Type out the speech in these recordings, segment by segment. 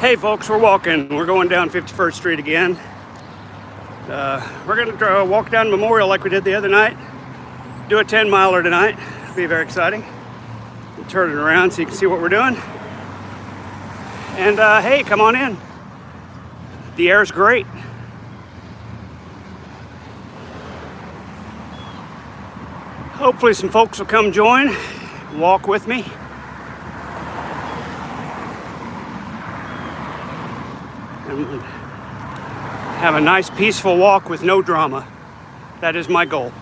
Hey folks, we're walking. We're going down 51st Street again. We're going to walk down Memorial like we did the other night. Do a 10-miler tonight. It'll be very exciting. Turn it around so you can see what we're doing. And hey, come on in. The air's great. Hopefully some folks will come join, walk with me. And have a nice peaceful walk with no drama. That is my goal.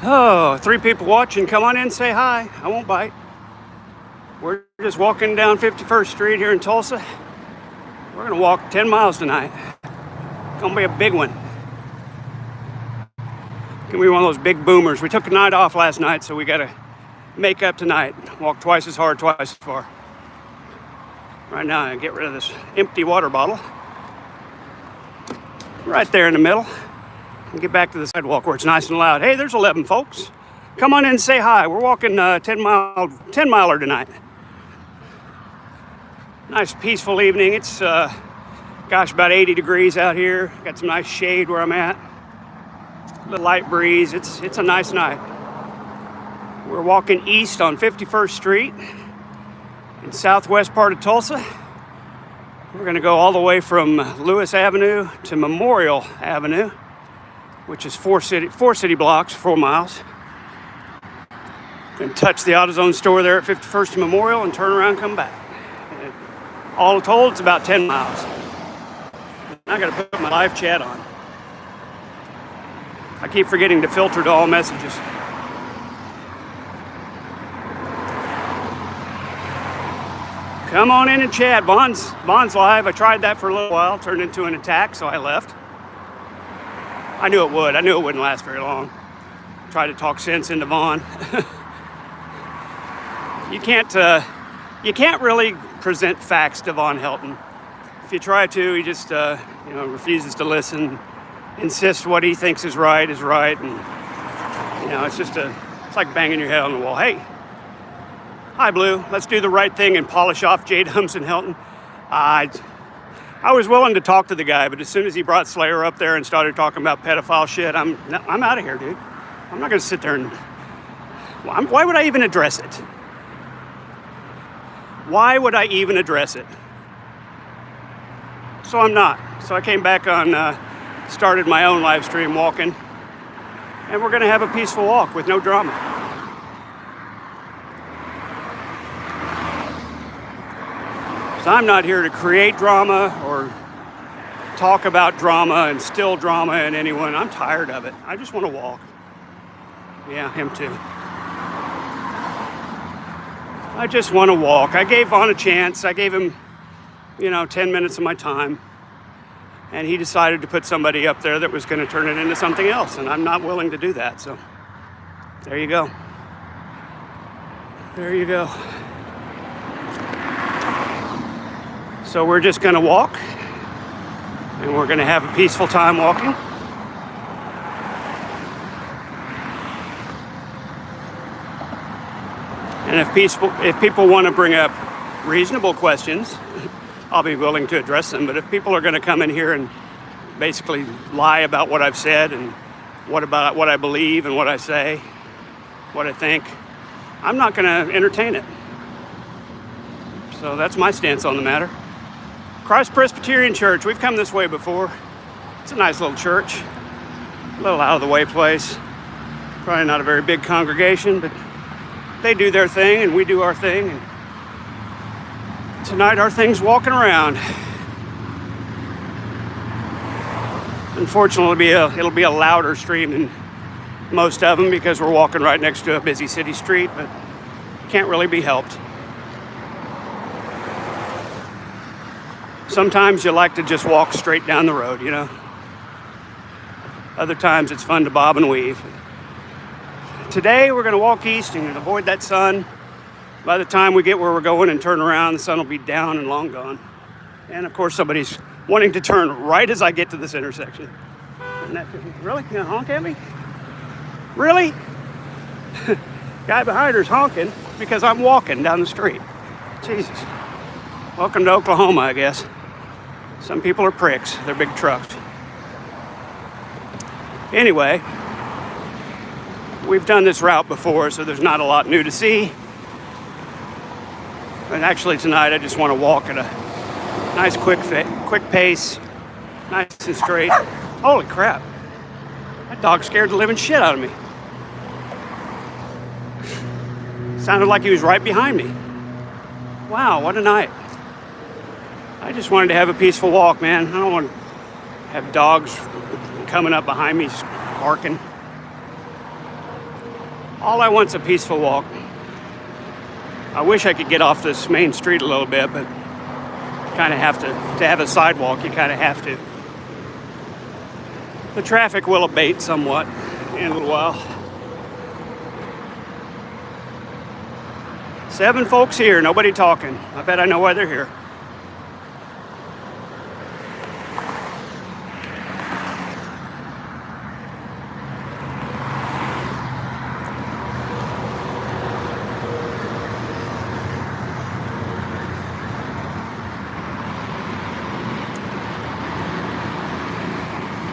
Oh, 3 people watching. Come on in, say hi. I won't bite. We're just walking down 51st Street here in Tulsa. We're going to walk 10 miles tonight. It's going to be a big one. Going to be one of those big boomers. We took a night off last night, so we got to make up tonight. Walk twice as hard, twice as far. Right now, I get rid of this empty water bottle. Right there in the middle. And get back to the sidewalk where it's nice and loud. Hey, there's 11 folks. Come on in and say hi. We're walking 10-miler tonight. Nice peaceful evening. It's about 80 degrees out here. Got some nice shade where I'm at. A little light breeze. It's a nice night. We're walking east on 51st Street in southwest part of Tulsa. We're going to go all the way from Lewis Avenue to Memorial Avenue, which is four city blocks, 4 miles. Then touch the AutoZone store there at 51st and Memorial and turn around and come back. And all told, it's about 10 miles. I got to put my live chat on. I keep forgetting to filter to all messages. Come on in and chat. Vaughn's live. I tried that for a little while, turned into an attack, so I left. I knew it would. I knew it wouldn't last very long. Try to talk sense into Vaughn. You can't really present facts to Vaughn Helton. If you try to, he just refuses to listen, insists what he thinks is right, and it's like banging your head on the wall. Hey, hi Blue, let's do the right thing and polish off J-Dubs and Helton. I was willing to talk to the guy, but as soon as he brought Slayer up there and started talking about pedophile shit, I'm out of here, dude. I'm not going to sit there and... Why would I even address it? Why would I even address it? So I'm not. So I came back on, started my own live stream walking, and we're going to have a peaceful walk with no drama. So I'm not here to create drama or talk about drama and instill drama in anyone. I'm tired of it. I just want to walk. Yeah, him too. I just want to walk. I gave Vaughn a chance. I gave him, 10 minutes of my time. And he decided to put somebody up there that was going to turn it into something else, and I'm not willing to do that. So there you go. There you go. So we're just going to walk, and we're going to have a peaceful time walking. And if people want to bring up reasonable questions, I'll be willing to address them. But if people are going to come in here and basically lie about what I've said and what I believe and what I say, what I think, I'm not going to entertain it. So that's my stance on the matter. Christ Presbyterian Church, we've come this way before. It's a nice little church, a little out of the way place. Probably not a very big congregation, but they do their thing and we do our thing. And tonight our thing's walking around. Unfortunately, it'll be a louder stream than most of them because we're walking right next to a busy city street, but can't really be helped. Sometimes you like to just walk straight down the road, you know. Other times it's fun to bob and weave. Today we're going to walk east and avoid that sun. By the time we get where we're going and turn around, the sun will be down and long gone. And of course somebody's wanting to turn right as I get to this intersection. Really? You gonna honk at me? Really? Guy behind her's honking because I'm walking down the street. Jesus. Welcome to Oklahoma, I guess. Some people are pricks. They're big trucks. Anyway, we've done this route before, so there's not a lot new to see. And actually tonight I just want to walk at a nice quick pace, nice and straight. Holy crap. That dog scared the living shit out of me. Sounded like he was right behind me. Wow, what a night. I just wanted to have a peaceful walk, man. I don't want to have dogs coming up behind me barking. All I want's a peaceful walk. I wish I could get off this main street a little bit, but kind of have to have a sidewalk, you kind of have to. The traffic will abate somewhat in a little while. 7 folks here, nobody talking. I bet I know why they're here.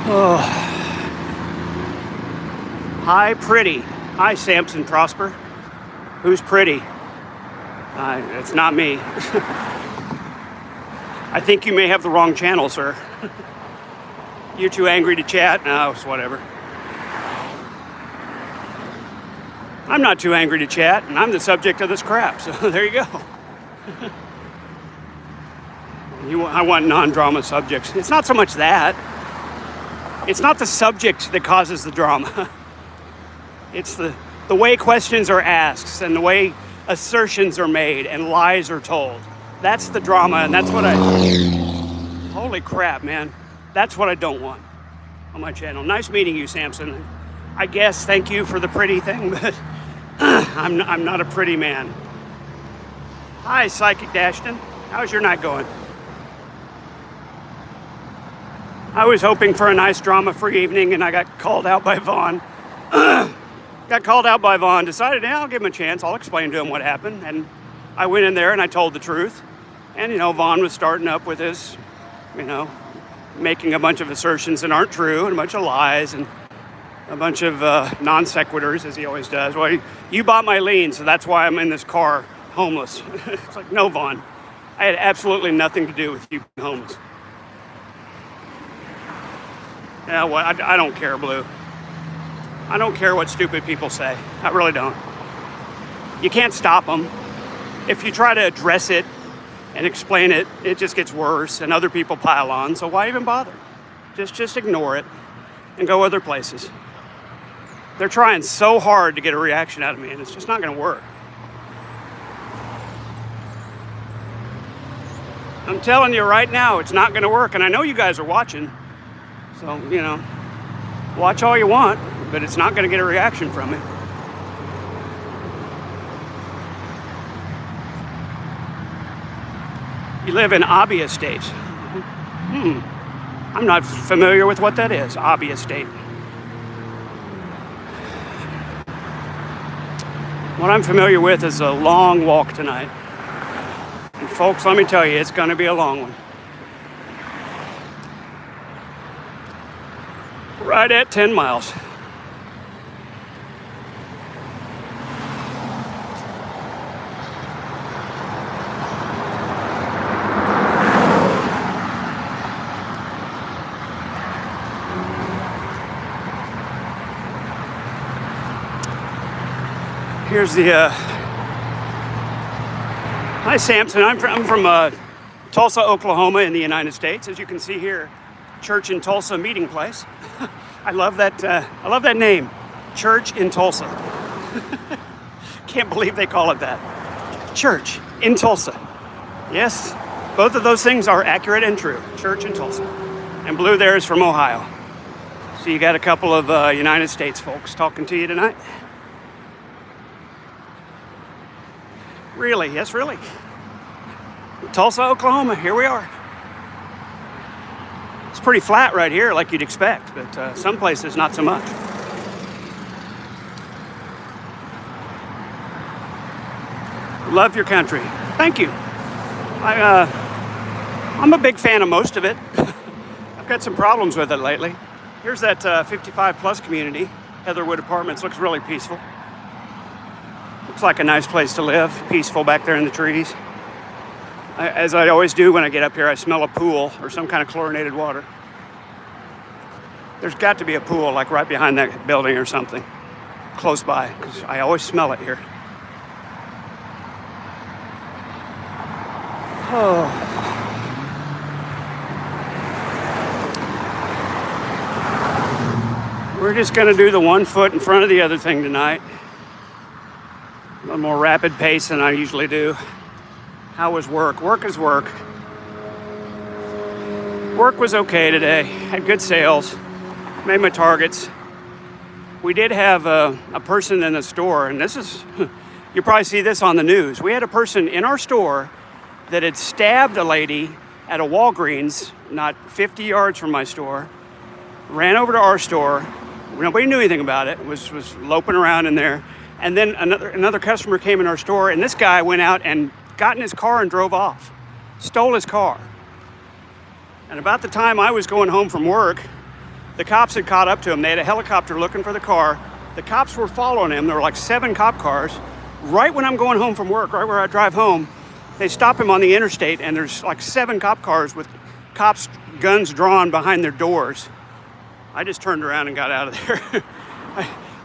Oh. Hi, pretty. Hi, Samson Prosper. Who's pretty? It's not me. I think you may have the wrong channel, sir. You're too angry to chat? No, it's whatever. I'm not too angry to chat, and I'm the subject of this crap, so there you go. I want non-drama subjects. It's not so much that. It's not the subject that causes the drama. It's the way questions are asked and the way assertions are made and lies are told. That's the drama, and that's what holy crap, man. That's what I don't want on my channel. Nice meeting you, Samson. I guess thank you for the pretty thing, but I'm not a pretty man. Hi, Psychic Dashton. How's your night going? I was hoping for a nice drama-free evening, and I got called out by Vaughn. Decided, yeah, I'll give him a chance. I'll explain to him what happened. And I went in there and I told the truth. And, Vaughn was starting up with his, making a bunch of assertions that aren't true and a bunch of lies and a bunch of non sequiturs, as he always does. Well, you bought my lien, so that's why I'm in this car homeless. It's like, no, Vaughn. I had absolutely nothing to do with you being homeless. Yeah, well, I don't care, Blue. I don't care what stupid people say. I really don't. You can't stop them. If you try to address it and explain it, it just gets worse and other people pile on. So why even bother? Just ignore it and go other places. They're trying so hard to get a reaction out of me, and it's just not going to work. I'm telling you right now, it's not going to work. And I know you guys are watching. So, watch all you want, but it's not going to get a reaction from me. You live in Abbey Estate. I'm not familiar with what that is, Abbey Estate. What I'm familiar with is a long walk tonight. And folks, let me tell you, it's going to be a long one. Right at 10 miles. Here's the, hi Samson, I'm from Tulsa, Oklahoma in the United States. As you can see here, Church in Tulsa Meeting Place. I love that name, Church in Tulsa. Can't believe they call it that. Church in Tulsa. Yes, both of those things are accurate and true. Church in Tulsa. And blue there is from Ohio. So you got a couple of United States folks talking to you tonight. Really? Yes, really. Tulsa, Oklahoma, here we are. It's pretty flat right here like you'd expect, but some places not so much. Love your country. Thank you. I'm a big fan of most of it. I've got some problems with it lately. Here's that 55 plus community. Heatherwood Apartments looks really peaceful. Looks like a nice place to live, peaceful back there in the trees. As I always do when I get up here, I smell a pool or some kind of chlorinated water. There's got to be a pool like right behind that building or something, close by, because I always smell it here. Oh. We're just going to do the 1 foot in front of the other thing tonight. A little more rapid pace than I usually do. How was work? Work is work. Work was okay today. Had good sales. Made my targets. We did have a person in the store, and this is, you probably see this on the news. We had a person in our store that had stabbed a lady at a Walgreens, not 50 yards from my store, ran over to our store. Nobody knew anything about it, was loping around in there. And then another customer came in our store, and this guy went out and got in his car and drove off. Stole his car. And about the time I was going home from work, the cops had caught up to him. They had a helicopter looking for the car. The cops were following him. There were like 7 cop cars. Right when I'm going home from work, right where I drive home, they stop him on the interstate, and there's like 7 cop cars with cops' guns drawn behind their doors. I just turned around and got out of there.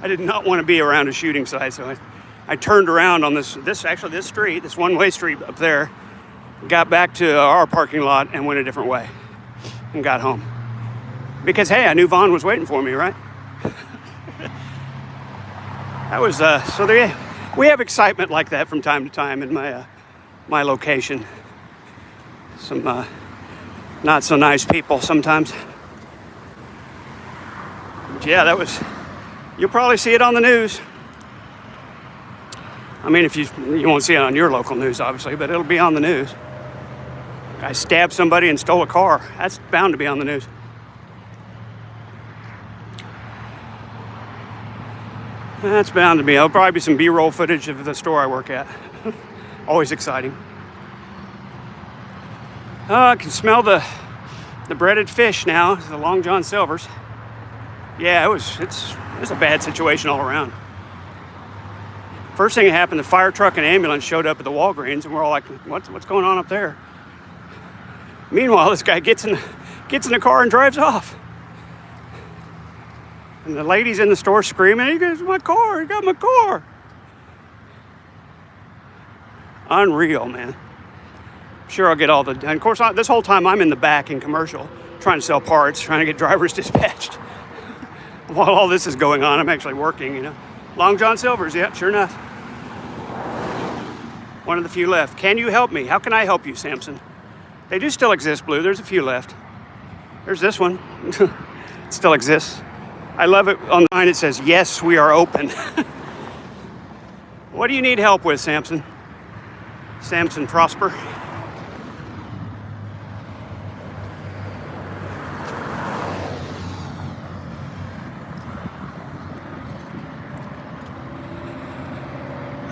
I did not want to be around a shooting site, so I turned around on this street, this one-way street up there, got back to our parking lot and went a different way and got home. Because, hey, I knew Vaughn was waiting for me, right? That was, we have excitement like that from time to time in my location. Some not so nice people sometimes. But yeah, that was... You'll probably see it on the news. I mean, if you won't see it on your local news, obviously, but it'll be on the news. Guy stabbed somebody and stole a car. That's bound to be on the news. That's bound to be. There'll probably be some B-roll footage of the store I work at. Always exciting. I can smell the breaded fish now, the Long John Silver's. Yeah, it's a bad situation all around. First thing that happened, the fire truck and ambulance showed up at the Walgreens, and we're all like, what's going on up there? Meanwhile, this guy gets in the car and drives off. And the lady's in the store screaming, he got my car, he got my car. Unreal, man. Sure, I'll get all the, and of course, this whole time I'm in the back in commercial, trying to sell parts, trying to get drivers dispatched. While all this is going on, I'm actually working, Long John Silver's, yeah, sure enough. One of the few left. Can you help me? How can I help you, Samson? They do still exist, Blue. There's a few left. There's this one. It still exists. I love it. On the sign it says, "Yes, we are open." What do you need help with, Samson? Samson Prosper.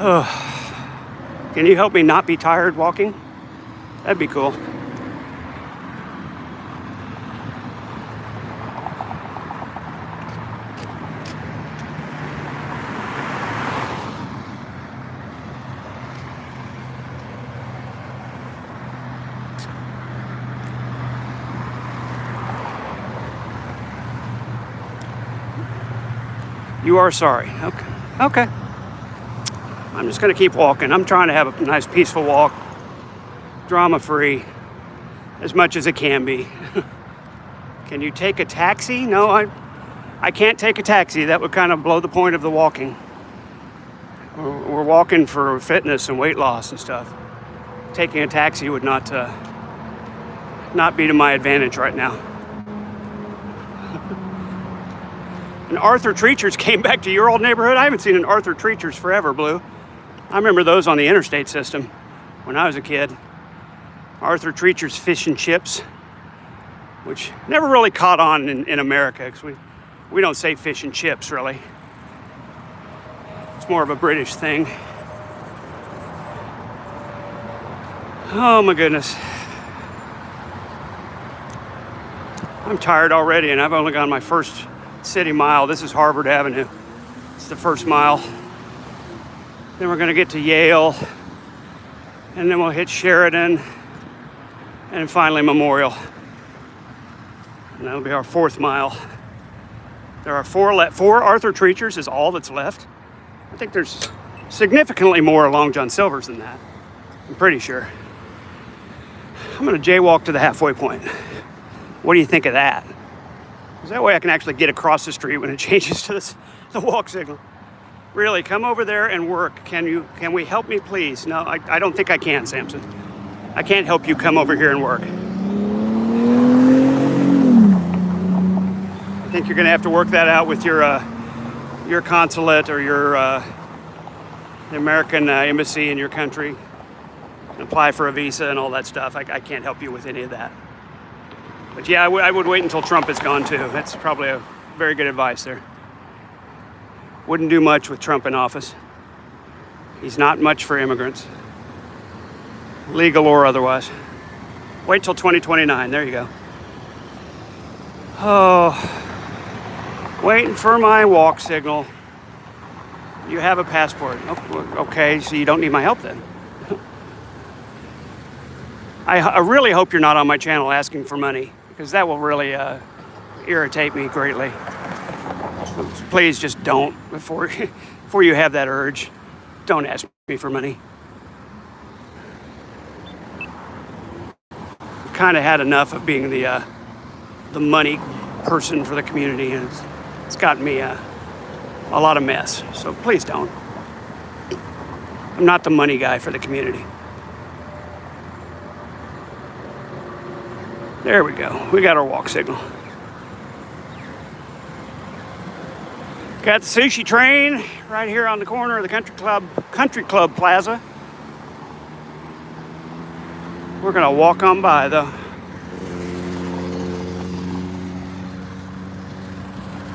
Oh. Can you help me not be tired walking? That'd be cool. You are sorry. Okay. Okay. I'm just going to keep walking. I'm trying to have a nice, peaceful walk, drama-free, as much as it can be. Can you take a taxi? No, I can't take a taxi. That would kind of blow the point of the walking. We're walking for fitness and weight loss and stuff. Taking a taxi would not be to my advantage right now. And Arthur Treacher's came back to your old neighborhood. I haven't seen an Arthur Treacher's forever, Blue. I remember those on the interstate system when I was a kid. Arthur Treacher's Fish and Chips, which never really caught on in America, because we don't say fish and chips, really. It's more of a British thing. Oh my goodness. I'm tired already, and I've only gone my first city mile. This is Harvard Avenue. It's the first mile. Then we're going to get to Yale, and then we'll hit Sheridan, and finally Memorial. And that'll be our fourth mile. There are four Arthur Treachers is all that's left. I think there's significantly more Long John Silvers than that. I'm pretty sure. I'm going to jaywalk to the halfway point. What do you think of that? Because that way I can actually get across the street when it changes to the walk signal. Really, come over there and work. Can we help me, please? No, I don't think I can, Samson. I can't help you come over here and work. I think you're going to have to work that out with your consulate or the American embassy in your country. And apply for a visa and all that stuff. I can't help you with any of that. But yeah, I would wait until Trump is gone too. That's probably a very good advice there. Wouldn't do much with Trump in office. He's not much for immigrants, legal or otherwise. Wait till 2029. There you go. Oh, waiting for my walk signal. You have a passport. Oh, okay, so you don't need my help then. I really hope you're not on my channel asking for money, because that will really irritate me greatly. Please just don't, before you have that urge. Don't ask me for money. I've kind of had enough of being the money person for the community, and it's gotten me a lot of mess. So please don't. I'm not the money guy for the community. There we go. We got our walk signal. Got the sushi train right here on the corner of the Country Club Plaza. We're gonna walk on by though.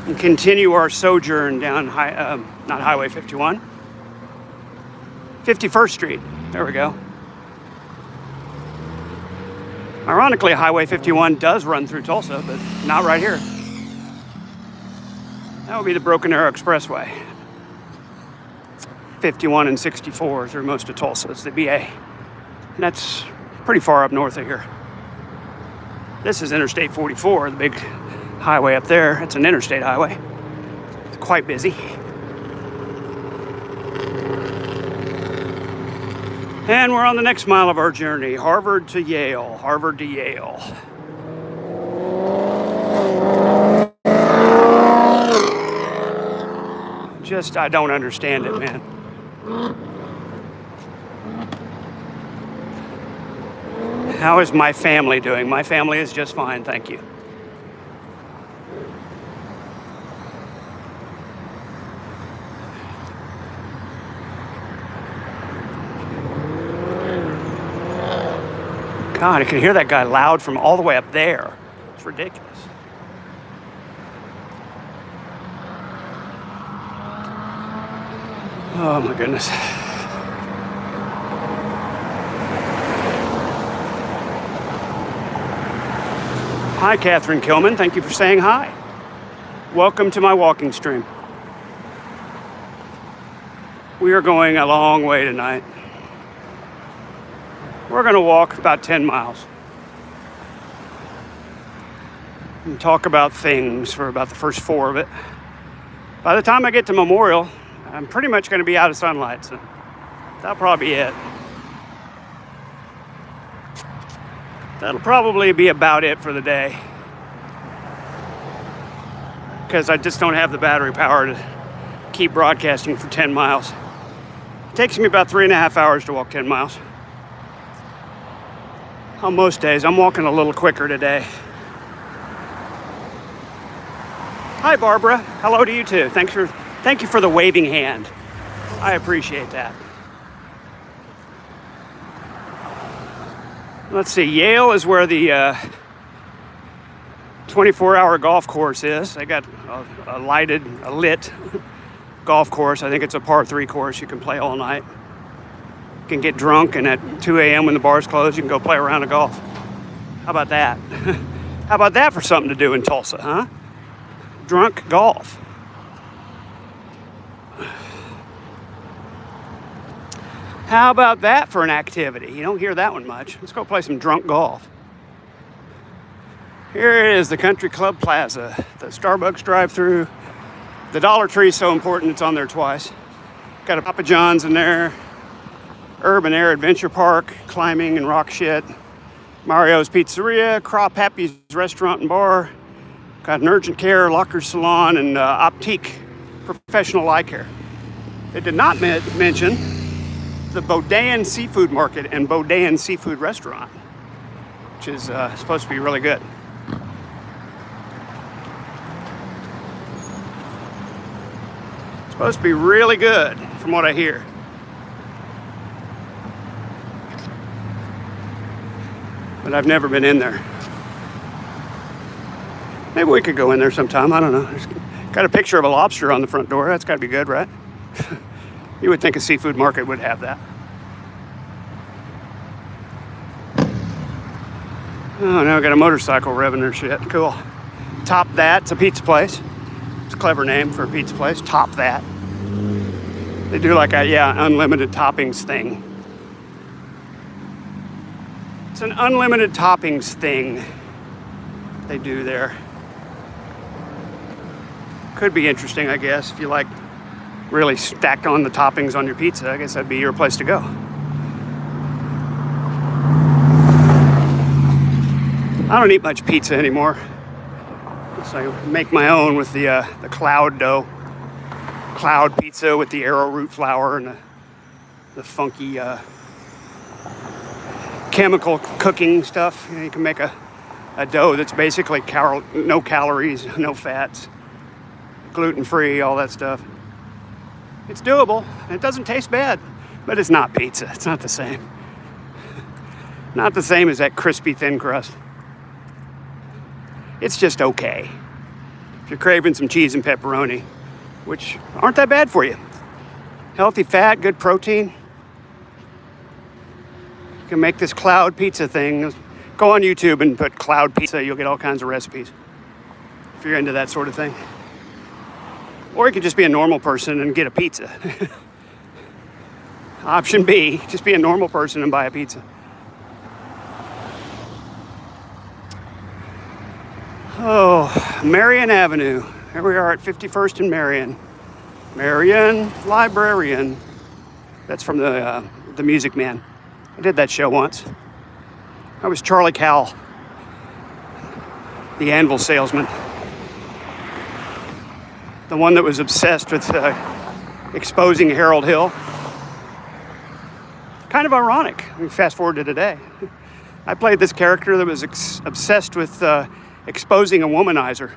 And continue our sojourn down not Highway 51. 51st Street. There we go. Ironically, Highway 51 does run through Tulsa, but not right here. That would be the Broken Arrow Expressway. 51 and 64 through most of Tulsa. It's the BA. And that's pretty far up north of here. This is Interstate 44, the big highway up there. It's an interstate highway. It's quite busy. And we're on the next mile of our journey, Harvard to Yale, Harvard to Yale. I don't understand it, man. How is my family doing? My family is just fine, thank you. God, I can hear that guy loud from all the way up there. It's ridiculous. Oh my goodness. Hi, Catherine Kilman. Thank you for saying hi. Welcome to my walking stream. We are going a long way tonight. We're going to walk about 10 miles and talk about things for about the first 4 of it. By the time I get to Memorial, I'm pretty much going to be out of sunlight, so that'll probably be it. That'll probably be about it for the day, because I just don't have the battery power to keep broadcasting for 10 miles. It takes me about 3.5 hours to walk 10 miles. On most days, I'm walking a little quicker today. Hi, Barbara. Hello to you too. Thank you for the waving hand. I appreciate that. Let's see. Yale is where the 24-hour golf course is. They got a lit golf course. I think it's a par 3 course. You can play all night. You can get drunk, and at 2 a.m. when the bars close, you can go play a round of golf. How about that? How about that for something to do in Tulsa, huh? Drunk golf. How about that for an activity? You don't hear that one much. Let's go play some drunk golf. Here it is, the Country Club Plaza, the Starbucks drive-through. The Dollar Tree is so important it's on there twice. Got a Papa John's in there. Urban Air Adventure Park, climbing and rock shit. Mario's Pizzeria, Crop Happy's Restaurant and Bar. Got an urgent care, Locker Salon, and Optique Professional Eye Care. They did not mention the Boudin Seafood Market and Boudin Seafood Restaurant, which is supposed to be really good. Supposed to be really good, from what I hear. But I've never been in there. Maybe we could go in there sometime. I don't know. There's got a picture of a lobster on the front door. That's got to be good, right? You would think a seafood market would have that. Oh, now I got a motorcycle revving their shit. Cool. Top That. It's a pizza place. It's a clever name for a pizza place. Top That. They do like a, unlimited toppings thing. It's an unlimited toppings thing they do there. Could be interesting, I guess, if you like really stacked on the toppings on your pizza. I guess that'd be your place to go. I don't eat much pizza anymore. So I make my own with the cloud dough. Cloud pizza with the arrowroot flour and the funky chemical cooking stuff. You can make a dough that's basically no calories, no fats, gluten-free, all that stuff. It's doable. It doesn't taste bad, but it's not pizza. It's not the same. Not the same as that crispy thin crust. It's just okay. If you're craving some cheese and pepperoni, which aren't that bad for you. Healthy fat, good protein. You can make this cloud pizza thing. Go on YouTube and put cloud pizza. You'll get all kinds of recipes if you're into that sort of thing. Or you could just be a normal person and get a pizza. Option B, just be a normal person and buy a pizza. Oh, Marion Avenue. Here we are at 51st and Marion. Marion Librarian. That's from the Music Man. I did that show once. I was Charlie Cowell, the anvil salesman. The one that was obsessed with exposing Harold Hill. Kind of ironic. We fast forward to today. I played this character that was obsessed with exposing a womanizer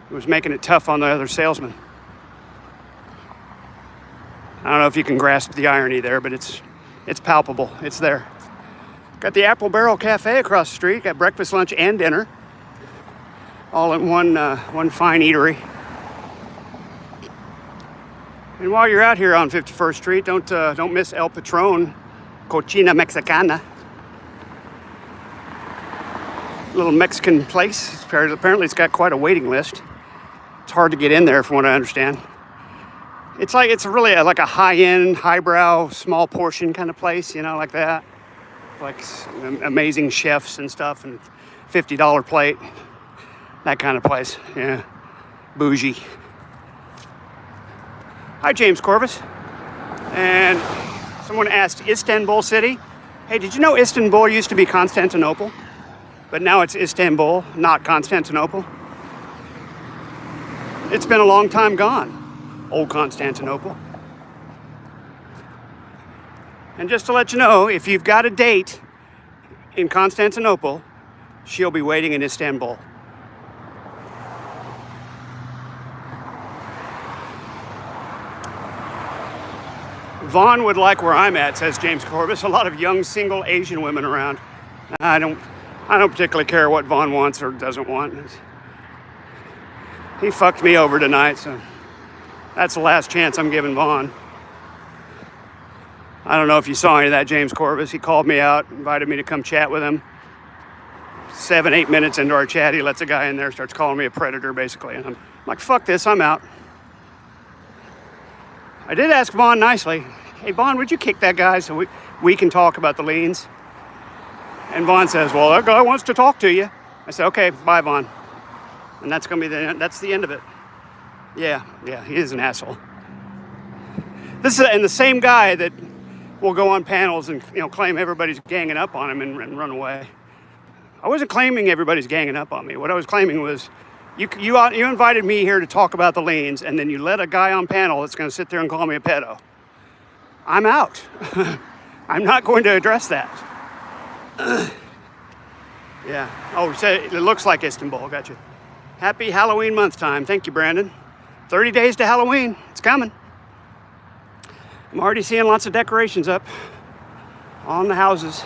who was making it tough on the other salesman. I don't know if you can grasp the irony there, but it's palpable. It's there. Got the Apple Barrel Cafe across the street. Got breakfast, lunch, and dinner, all in one fine eatery. And while you're out here on 51st Street, don't miss El Patron, Cochina Mexicana. Little Mexican place. Apparently, it's got quite a waiting list. It's hard to get in there, from what I understand. It's really like a high-end, highbrow, small portion kind of place, like that. Like amazing chefs and stuff, and $50 plate. That kind of place. Yeah, bougie. Hi, James Corvus. And someone asked, Istanbul City? Hey, did you know Istanbul used to be Constantinople? But now it's Istanbul, not Constantinople. It's been a long time gone, old Constantinople. And just to let you know, if you've got a date in Constantinople, she'll be waiting in Istanbul. Vaughn would like where I'm at, says James Corbis. A lot of young, single Asian women around. I don't particularly care what Vaughn wants or doesn't want. He fucked me over tonight, so that's the last chance I'm giving Vaughn. I don't know if you saw any of that, James Corbis. He called me out, invited me to come chat with him. 7-8 minutes into our chat, he lets a guy in there, starts calling me a predator, basically. And I'm like, fuck this, I'm out. I did ask Vaughn nicely, hey, Vaughn, would you kick that guy so we can talk about the liens? And Vaughn says, well, that guy wants to talk to you. I said, okay, bye, Vaughn. And that's going to be that's the end of it. Yeah, he is an asshole. And the same guy that will go on panels and claim everybody's ganging up on him and run away. I wasn't claiming everybody's ganging up on me. What I was claiming was, you invited me here to talk about the liens, and then you let a guy on panel that's going to sit there and call me a pedo. I'm out. I'm not going to address that. Yeah. Oh, it looks like Istanbul. Gotcha. Happy Halloween month time. Thank you, Brandon. 30 days to Halloween. It's coming. I'm already seeing lots of decorations up on the houses.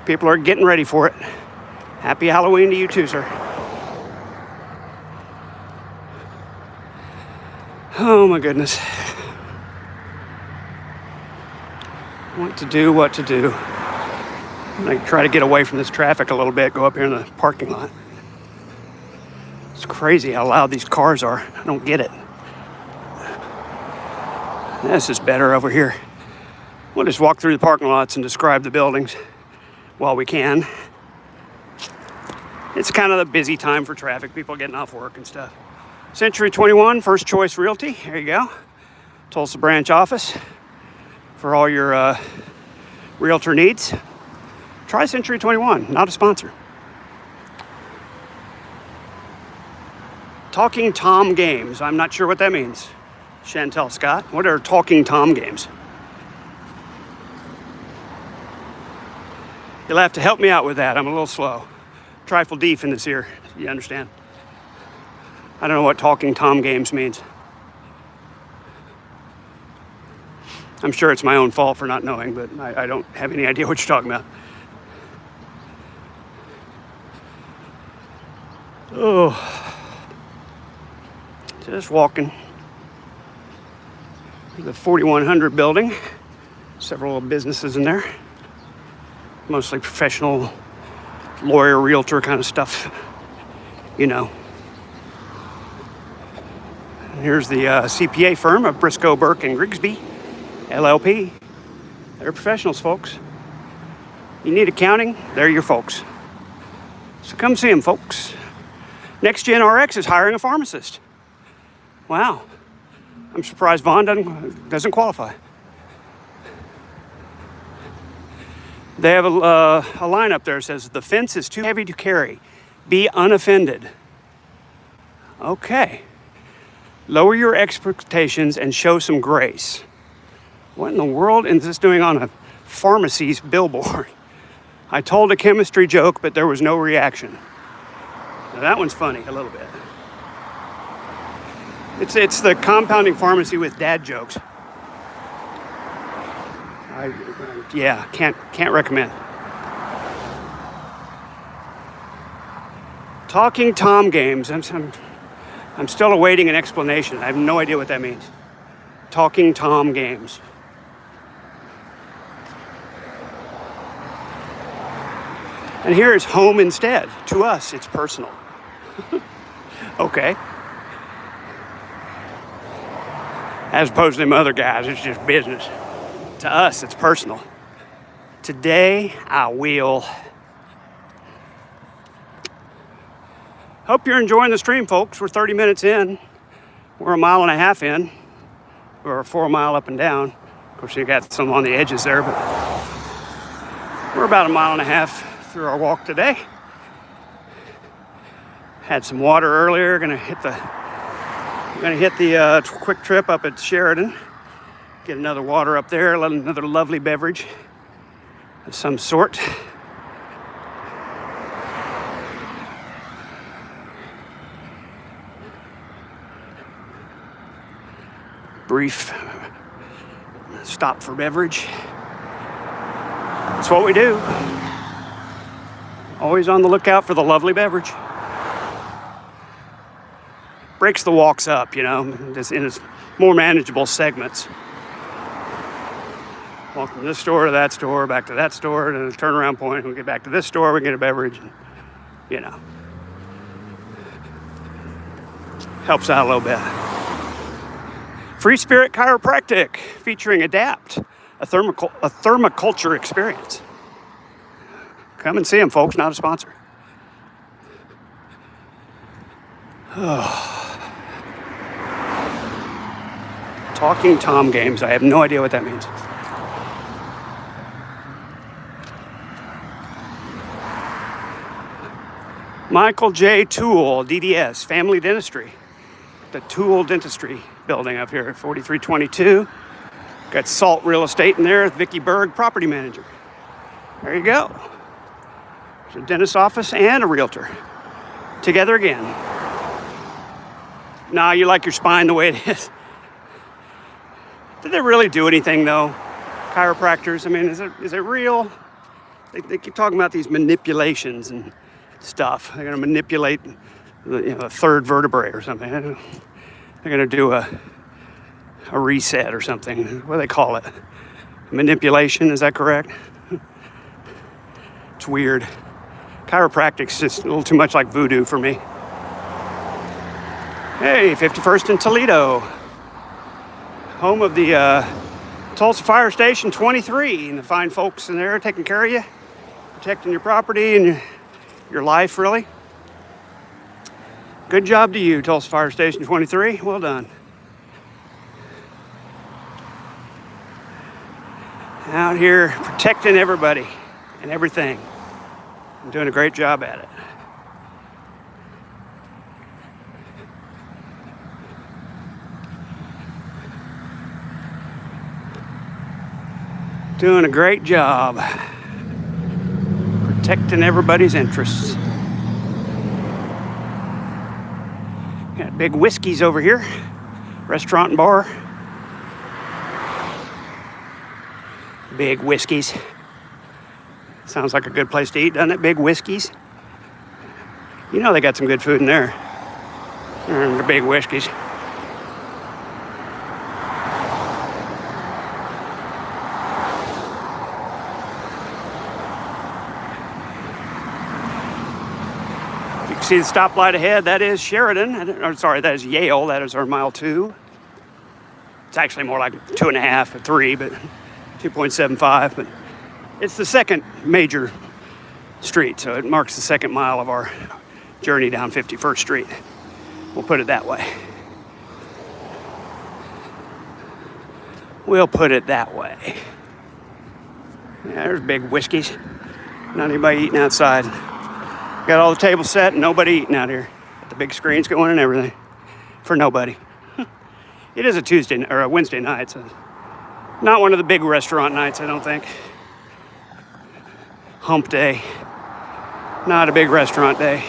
People are getting ready for it. Happy Halloween to you too, sir. Oh my goodness. What to do. I'm gonna try to get away from this traffic a little bit, go up here in the parking lot. It's crazy how loud these cars are. I don't get it. This is better over here. We'll just walk through the parking lots and describe the buildings while we can. It's kind of the busy time for traffic, people getting off work and stuff. Century 21, First Choice Realty. There you go. Tulsa branch office for all your realtor needs. Try Century 21, not a sponsor. Talking Tom games. I'm not sure what that means. Chantel Scott, what are Talking Tom games? You'll have to help me out with that. I'm a little slow. Trifle deep in this ear, you understand? I don't know what Talking Tom games means. I'm sure it's my own fault for not knowing, but I don't have any idea what you're talking about. Oh, just walking through the 4100 building. Several businesses in there, mostly professional lawyer, realtor kind of stuff, And here's the CPA firm of Briscoe, Burke, and Grigsby, LLP. They're professionals, folks. You need accounting, they're your folks. So come see them, folks. NextGen RX is hiring a pharmacist. Wow. I'm surprised Vaughn doesn't qualify. They have a line up there that says, the fence is too heavy to carry. Be unoffended. Okay. Lower your expectations and show some grace. What in the world is this doing on a Pharmacy's billboard. I told a chemistry joke, but there was no reaction. Now that one's funny a little bit. It's the compounding pharmacy with dad jokes. Can't recommend. Talking Tom games. I'm still awaiting an explanation. I have no idea what that means. Talking Tom games. And here is home instead. To us, it's personal. Okay. As opposed to them other guys, it's just business. To us, it's personal. Today, I will. Hope you're enjoying the stream, folks. We're 30 minutes in. We're a mile and a half in. We're 4 mile up and down. Of course, you got some on the edges there, but we're about a mile and a half through our walk today. Had some water earlier. Gonna hit the quick trip up at Sheridan. Get another water up there. Another lovely beverage of some sort. Brief stop for beverage. That's what we do. Always on the lookout for the lovely beverage. Breaks the walks up, just in its more manageable segments. Walk from this store to that store, back to that store, to the turnaround point. We get back to this store, we get a beverage, and, helps out a little bit. Free Spirit Chiropractic, featuring Adapt, a thermoculture experience. Come and see them, folks, not a sponsor. Talking Tom games, I have no idea what that means. Michael J. Toole, DDS, Family Dentistry. The Toole Dentistry building up here at 4322. Got Salt Real Estate in there, Vicki Berg, property manager. There you go. There's a dentist's office and a realtor. Together again. Nah, you like your spine the way it is. Did they really do anything though? Chiropractors, I mean, is it real? They keep talking about these manipulations and stuff. They're gonna manipulate a third vertebrae or something. They're gonna do a reset or something. What do they call it? Manipulation, is that correct? It's weird. Chiropractic's just a little too much like voodoo for me. Hey, 51st and Toledo. Home of the Tulsa Fire Station 23. And the fine folks in there taking care of you, protecting your property and your life, really. Good job to you, Tulsa Fire Station 23. Well done. Out here protecting everybody and everything. I'm doing a great job at it. Doing a great job protecting everybody's interests. Got Big Whiskey's over here, restaurant and bar. Big Whiskey's. Sounds like a good place to eat, doesn't it? Big Whiskey's. You know they got some good food in there. The Big Whiskey's. See the stoplight ahead, that is Sheridan, that is Yale, that is our mile 2. It's actually more like 2.5 or 3, but 2.75, but it's the second major street, so it marks the second mile of our journey down 51st Street. We'll put it that way. We'll put it that way. Yeah, there's Big Whiskey's. Not anybody eating outside. Got all the tables set and nobody eating out here. Got the big screens going and everything. For nobody. It is a Tuesday or a Wednesday night, so not one of the big restaurant nights, I don't think. hump day, not a big restaurant day.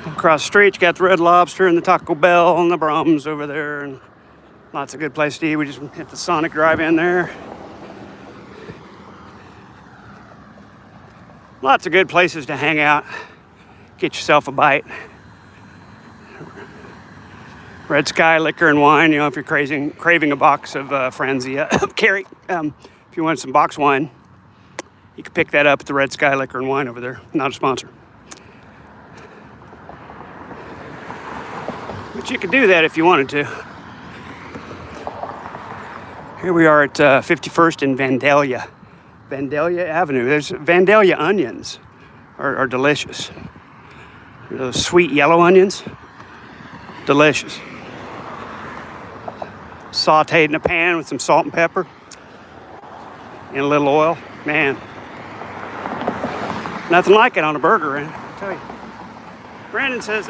Across the street, you got the Red Lobster and the Taco Bell and the Brahms over there, and lots of good places to eat. We just hit the Sonic Drive-In there. Lots of good places to hang out, get yourself a bite. Red Sky Liquor and Wine, if you're craving a box of Franzia, Carrie, if you want some box wine, you can pick that up at the Red Sky Liquor and Wine over there. Not a sponsor. But you could do that if you wanted to. Here we are at 51st and Vandalia. Vandalia Avenue. There's Vandalia onions are delicious. Those sweet yellow onions, delicious. Sauteed in a pan with some salt and pepper and a little oil. Man, nothing like it on a burger, I tell you. Brandon says,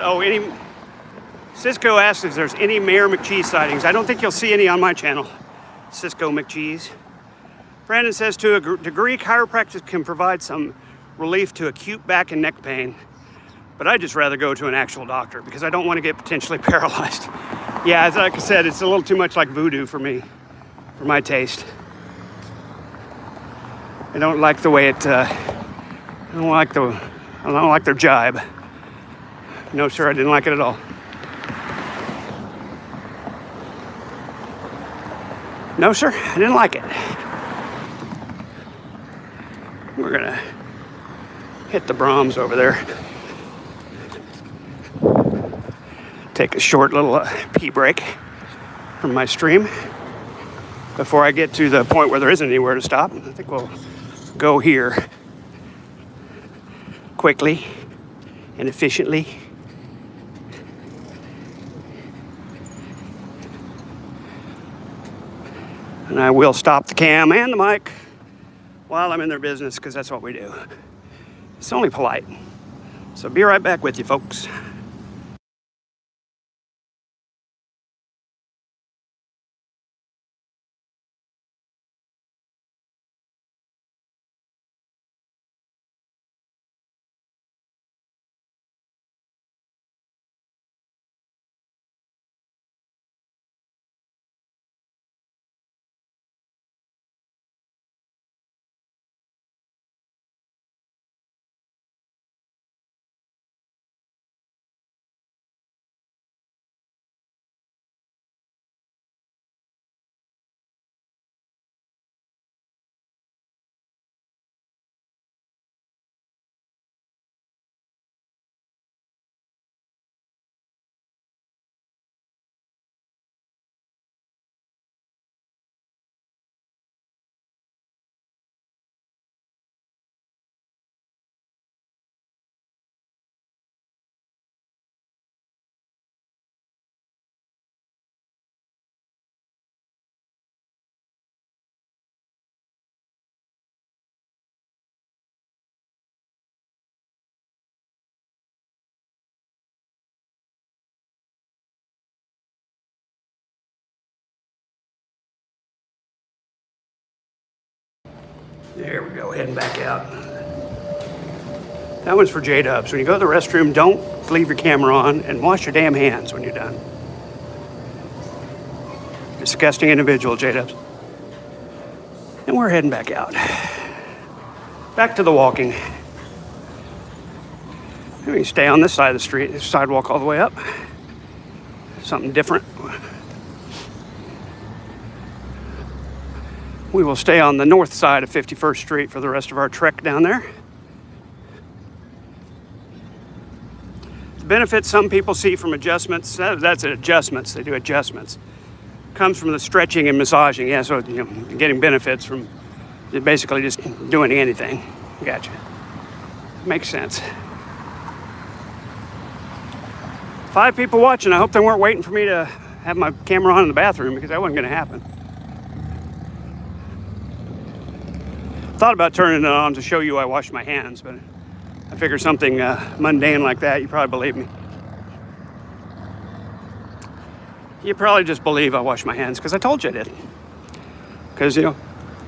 Cisco asks if there's any Mayor McCheese sightings. I don't think you'll see any on my channel, Cisco McCheese. Brandon says, to a degree, chiropractic can provide some relief to acute back and neck pain, but I'd just rather go to an actual doctor because I don't want to get potentially paralyzed. Yeah, like I said, it's a little too much like voodoo for me, for my taste. I don't like the way it, I don't like their jibe. No, sir, I didn't like it at all. No, sir, I didn't like it. We're gonna hit the Brahms over there. Take a short little pee break from my stream before I get to the point where there isn't anywhere to stop. I think we'll go here quickly and efficiently. And I will stop the cam and the mic while I'm in their business, because that's what we do. It's only polite. So be right back with you, folks. There we go, heading back out. That one's for J-Dubs. When you go to the restroom, don't leave your camera on and wash your damn hands when you're done. Disgusting individual, J-Dubs. And we're heading back out. Back to the walking. We can stay on this side of the street, this sidewalk all the way up. Something different. We will stay on the north side of 51st Street for the rest of our trek down there. The benefits some people see from adjustments, that's adjustments, they do adjustments, comes from the stretching and massaging. Yeah, so getting benefits from basically just doing anything. Gotcha. Makes sense. 5 people watching. I hope they weren't waiting for me to have my camera on in the bathroom, because that wasn't going to happen. Thought about turning it on to show you I wash my hands, but I figure something mundane like that, you probably believe me. You probably just believe I wash my hands because I told you I did. Because,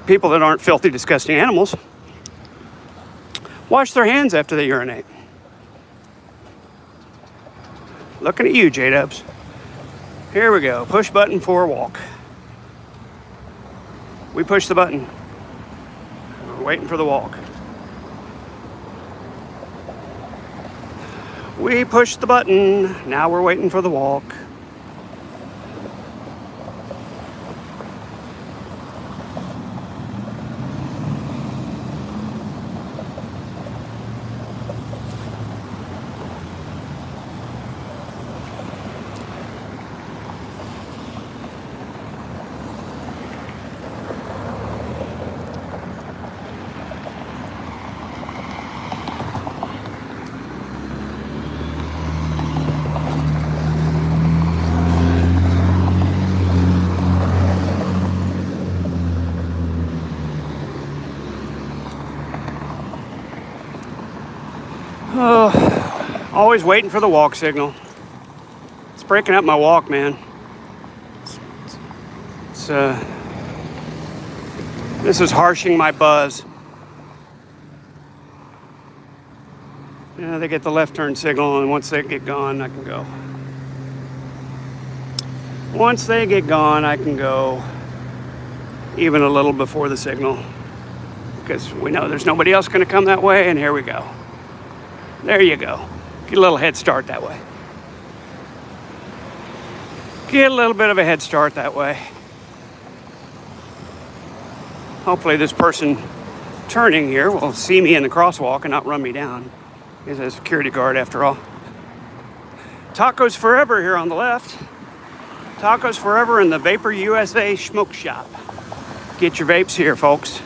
people that aren't filthy, disgusting animals wash their hands after they urinate. Looking at you, J-Dubs. Here we go. Push button for walk. We push the button. We're waiting for the walk. We push the button. Now we're waiting for the walk. Always waiting for the walk signal. It's breaking up my walk, man. This is harshing my buzz. They get the left turn signal, and once they get gone, I can go. Once they get gone, I can go even a little before the signal, because we know there's nobody else going to come that way, and here we go. There you go. Get a little head start that way. Get a little bit of a head start that way. Hopefully this person turning here will see me in the crosswalk and not run me down. He's a security guard after all. Tacos Forever here on the left. Tacos Forever in the Vapor USA Smoke Shop. Get your vapes here, folks.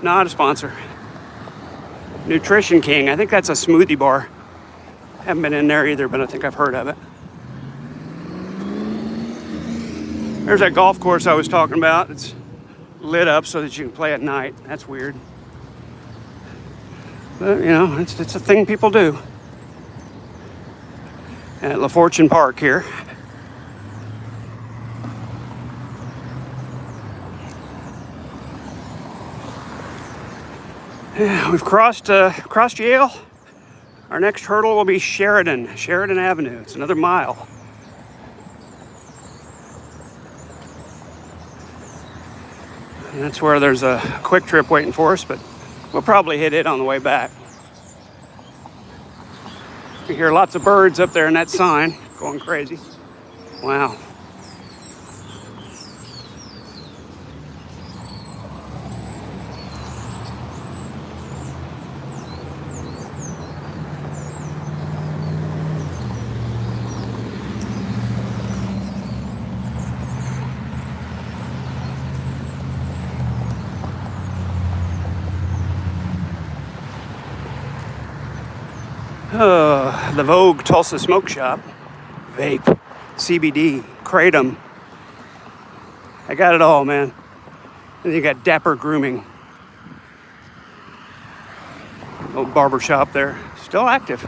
Not a sponsor. Nutrition King. I think that's a smoothie bar. Haven't been in there either, but I think I've heard of it. There's that golf course I was talking about. It's lit up so that you can play at night. That's weird. But, it's a thing people do. At La Fortune Park here. Yeah, we've crossed Yale. Our next hurdle will be Sheridan Avenue. It's another mile. And that's where there's a quick trip waiting for us, but we'll probably hit it on the way back. You hear lots of birds up there in that sign going crazy. Wow. The Vogue Tulsa Smoke Shop, vape, CBD, kratom. I got it all, man. And you got Dapper Grooming. Old barber shop there, still active.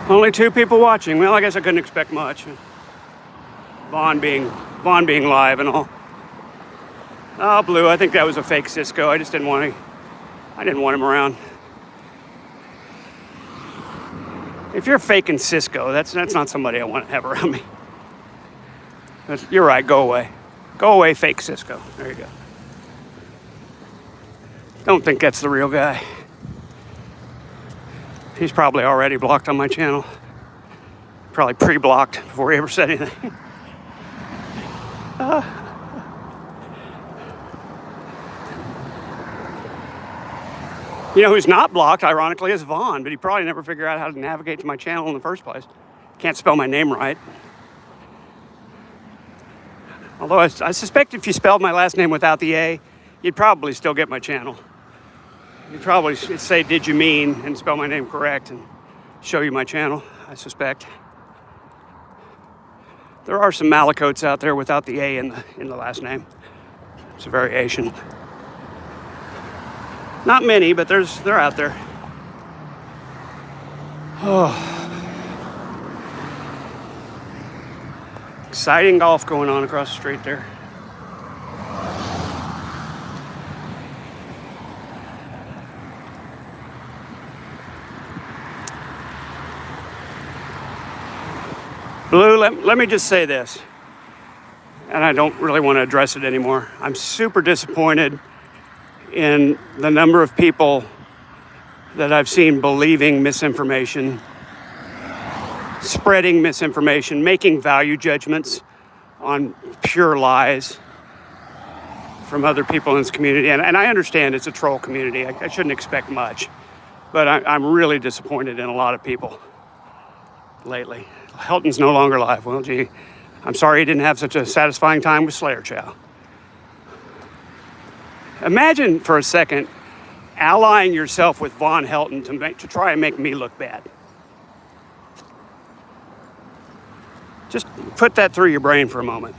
Only 2 people watching. Well, I guess I couldn't expect much. Vaughn being live and all. Oh, Blue, I think that was a fake Cisco. I didn't want him around. If you're faking Cisco, that's not somebody I want to have around me. But you're right, go away. Go away, fake Cisco. There you go. Don't think that's the real guy. He's probably already blocked on my channel. Probably pre-blocked before he ever said anything. Who's not blocked, ironically, is Vaughn, but he probably never figured out how to navigate to my channel in the first place. Can't spell my name right. Although I suspect if you spelled my last name without the A, you'd probably still get my channel. You'd probably say, "Did you mean?" and spell my name correct and show you my channel, I suspect. There are some Malicotes out there without the A in the last name. It's a variation. Not many, but they're out there. Oh, exciting golf going on across the street there. Blue, let me just say this, and I don't really want to address it anymore. I'm super disappointed in the number of people that I've seen believing misinformation, spreading misinformation, making value judgments on pure lies from other people in this community. And I understand it's a troll community. I shouldn't expect much, but I'm really disappointed in a lot of people lately. Helton's no longer alive. Well, gee, I'm sorry he didn't have such a satisfying time with Slayer Chow. Imagine for a second allying yourself with Von Helton to try and make me look bad. Just put that through your brain for a moment.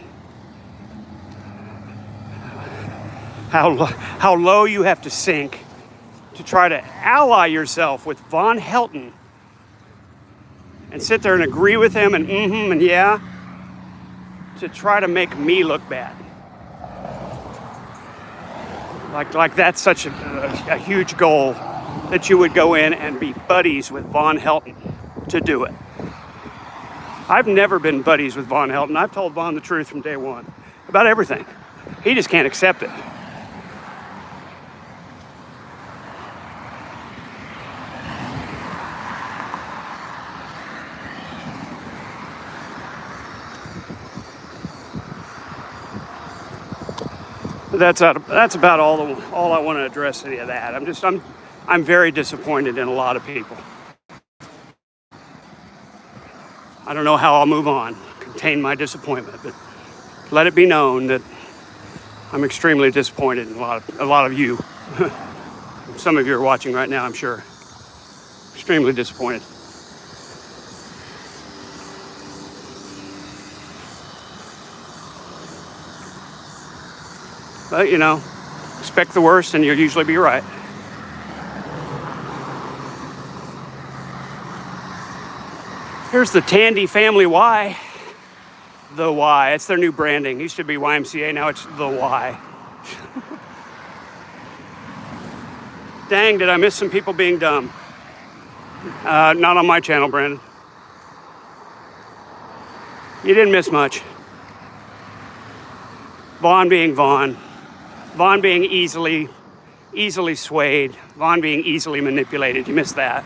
How low you have to sink to try to ally yourself with Von Helton and sit there and agree with him and and yeah, to try to make me look bad. Like that's such a huge goal that you would go in and be buddies with Von Helton to do it. I've never been buddies with Von Helton. I've told Von the truth from day one about everything. He just can't accept it. That's about all I want to address any of that. I'm very disappointed in a lot of people. I don't know how I'll move on, contain my disappointment, but let it be known that I'm extremely disappointed in a lot of you. Some of you are watching right now, I'm sure. Extremely disappointed. But, expect the worst and you'll usually be right. Here's the Tandy Family Y. The Y. It's their new branding. It used to be YMCA, now it's the Y. Dang, did I miss some people being dumb? Not on my channel, Brandon. You didn't miss much. Von being Von. Von being easily swayed. Von being easily manipulated. You missed that.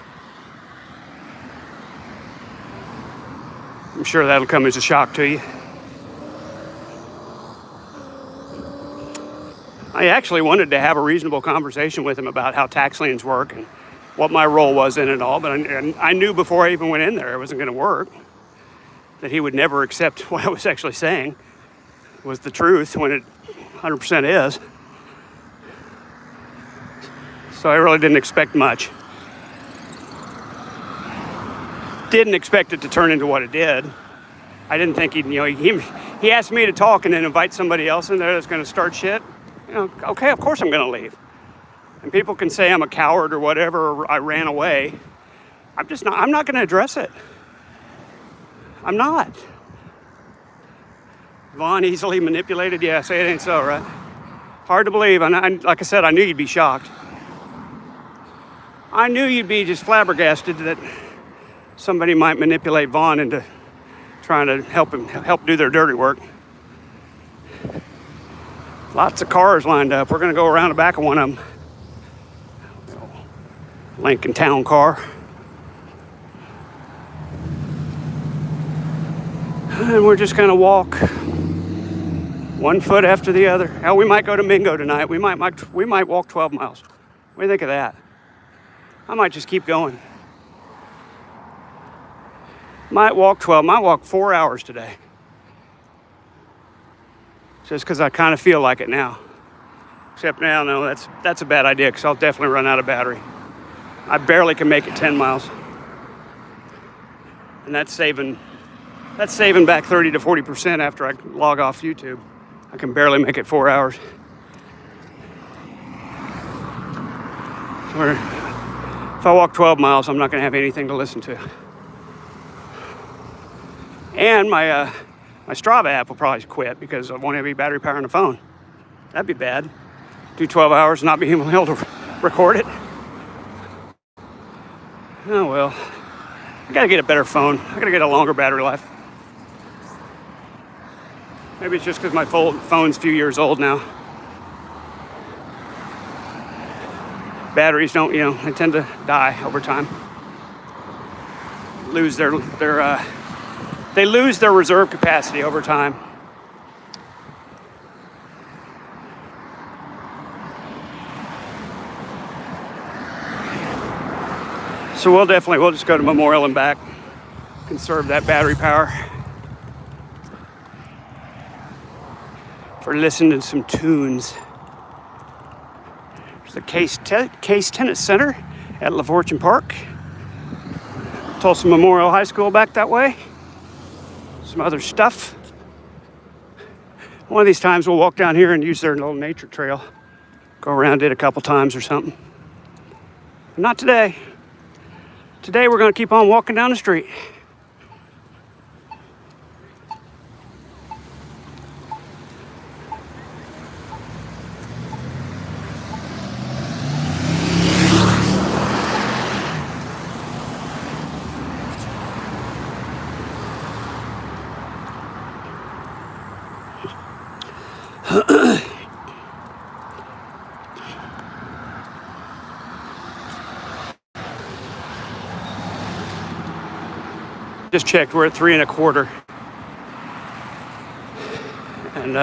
I'm sure that'll come as a shock to you. I actually wanted to have a reasonable conversation with him about how tax liens work and what my role was in it all, but I knew before I even went in there it wasn't going to work, that he would never accept what I was actually saying was the truth when it 100% is. So I really didn't expect much. Didn't expect it to turn into what it did. I didn't think he asked me to talk and then invite somebody else in there that's going to start shit. Okay, of course I'm going to leave. And people can say I'm a coward or whatever, or I ran away. I'm not going to address it. I'm not. Von easily manipulated? Yeah, say it ain't so, right? Hard to believe. And like I said, I knew you'd be shocked. I knew you'd be just flabbergasted that somebody might manipulate Von into trying to help do their dirty work. Lots of cars lined up. We're going to go around the back of one of them. Lincoln Town car. And we're just going to walk one foot after the other. Hell, we might go to Mingo tonight. We might walk 12 miles. What do you think of that? I might just keep going. Might walk 4 hours today. Just because I kind of feel like it now. Except now, no, that's a bad idea because I'll definitely run out of battery. I barely can make it 10 miles. And that's saving back 30 to 40% after I log off YouTube. I can barely make it 4 hours. Or if I walk 12 miles, I'm not going to have anything to listen to. And my Strava app will probably quit because I won't have any battery power on the phone. That'd be bad. Do 12 hours and not be able to record it. Oh well. I gotta get a better phone. I gotta get a longer battery life. Maybe it's just because my phone's a few years old now. Batteries don't, they tend to die over time. They lose their reserve capacity over time. So we'll just go to Memorial and back, conserve that battery power for listening to some tunes. There's the Case Tennis Center at LaFortune Park. Tulsa Memorial High School back that way. Some other stuff. One of these times we'll walk down here and use their little nature trail. Go around it a couple times or something. But not today. Today we're going to keep on walking down the street. Just checked, we're at 3 1/4. And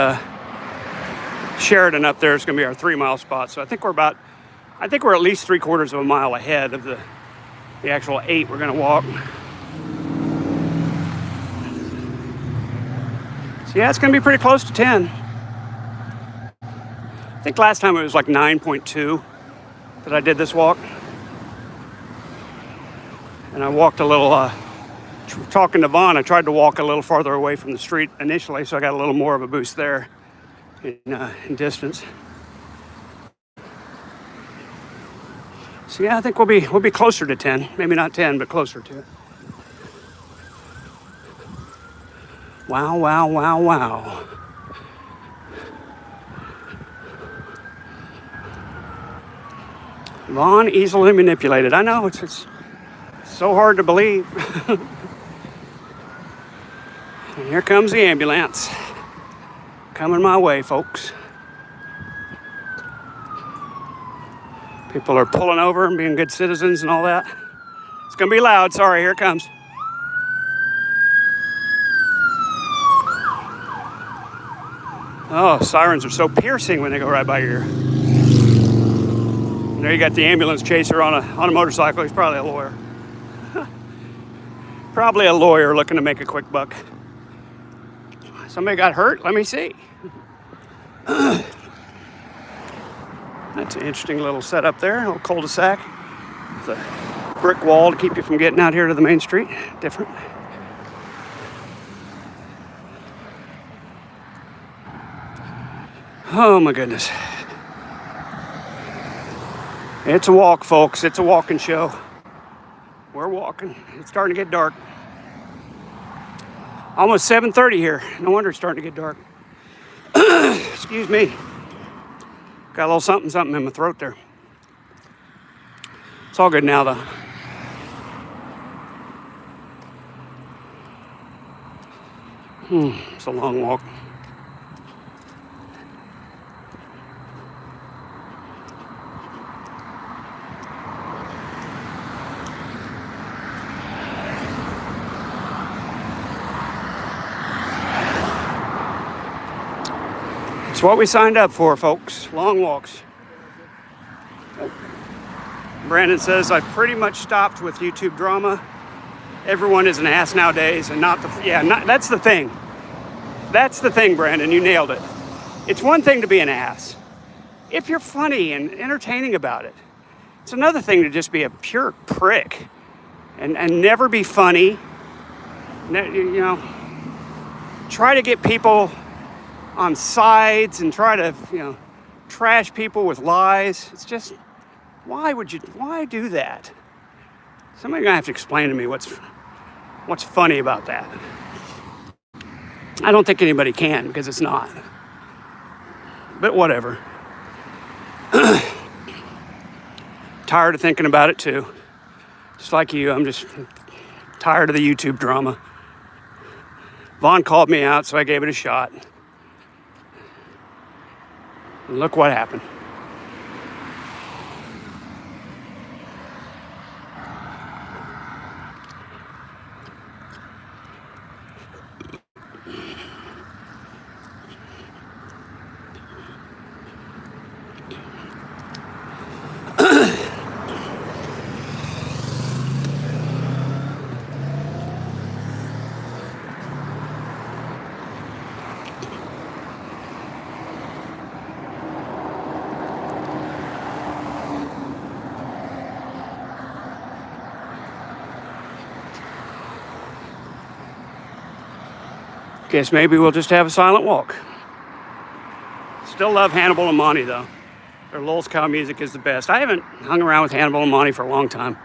Sheridan up there is going to be our 3-mile spot. So I think we're at least 3/4 of a mile ahead of the actual 8 we're going to walk. So yeah, it's going to be pretty close to 10. I think last time it was like 9.2 that I did this walk. And I walked a little, talking to Vaughn, I tried to walk a little farther away from the street initially, so I got a little more of a boost there in distance. So yeah, I think we'll be closer to 10. Maybe not 10, but closer to it. Wow, wow, wow, wow. Vaughn easily manipulated. I know, it's so hard to believe. And here comes the ambulance. Coming my way, folks. People are pulling over and being good citizens and all that. It's gonna be loud, sorry, here it comes. Oh, sirens are so piercing when they go right by your ear. And there you got the ambulance chaser on a motorcycle. He's probably a lawyer. Probably a lawyer looking to make a quick buck. Somebody got hurt? Let me see. That's an interesting little setup there. A little cul-de-sac with a brick wall to keep you from getting out here to the main street. Different. Oh my goodness. It's a walk, folks. It's a walking show. We're walking. It's starting to get dark. Almost 7:30 here. No wonder it's starting to get dark. Excuse me. Got a little something in my throat there. It's all good now, though. It's a long walk. It's what we signed up for, folks. Long walks. Brandon says, I've pretty much stopped with YouTube drama. Everyone is an ass nowadays, and that's the thing. That's the thing, Brandon. You nailed it. It's one thing to be an ass if you're funny and entertaining about it. It's another thing to just be a pure prick and never be funny. Try to get people on sides and try to, trash people with lies. It's just Why do that? Somebody's gonna have to explain to me what's funny about that. I don't think anybody can, because it's not. But whatever. Tired of thinking about it too. Just like you, I'm just tired of the YouTube drama. Vaughn called me out, so I gave it a shot. And look what happened. Guess maybe we'll just have a silent walk. Still love Hannibal and Monty though. Their Lulz Cow music is the best. I haven't hung around with Hannibal and Monty for a long time.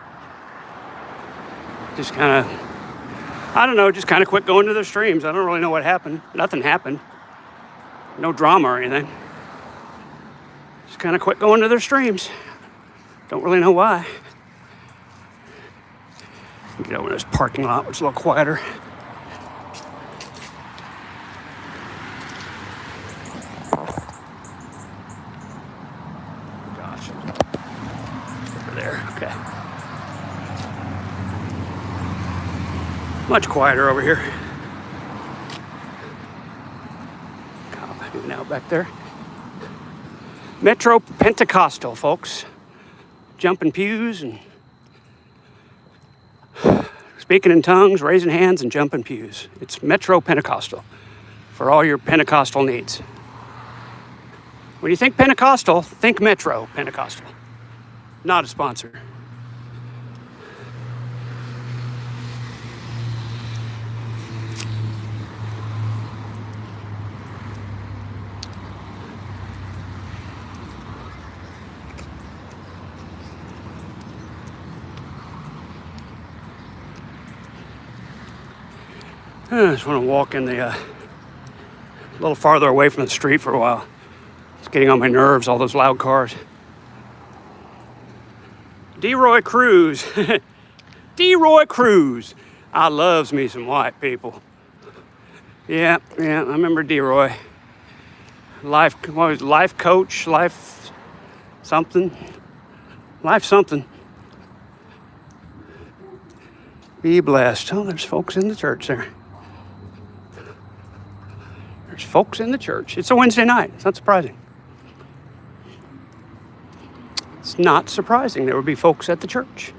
Just kind of, I don't know, just kind of quit going to their streams. I don't really know what happened. Nothing happened. No drama or anything. Just kind of quit going to their streams. Don't really know why. Get over to this parking lot, which is a little quieter. Okay. Much quieter over here. Cop hanging out back there. Metro Pentecostal, folks. Jumping pews and speaking in tongues, raising hands, and jumping pews. It's Metro Pentecostal for all your Pentecostal needs. When you think Pentecostal, think Metro Pentecostal. Not a sponsor. I just want to walk in the a little farther away from the street for a while. It's getting on my nerves, all those loud cars. D-Roy Cruz. D-Roy Cruz. I loves me some white people. Yeah, I remember D-Roy. Life coach, life something. Be blessed. Oh, there's folks in the church there. There's folks in the church. It's a Wednesday night. It's not surprising. It's not surprising there would be folks at the church.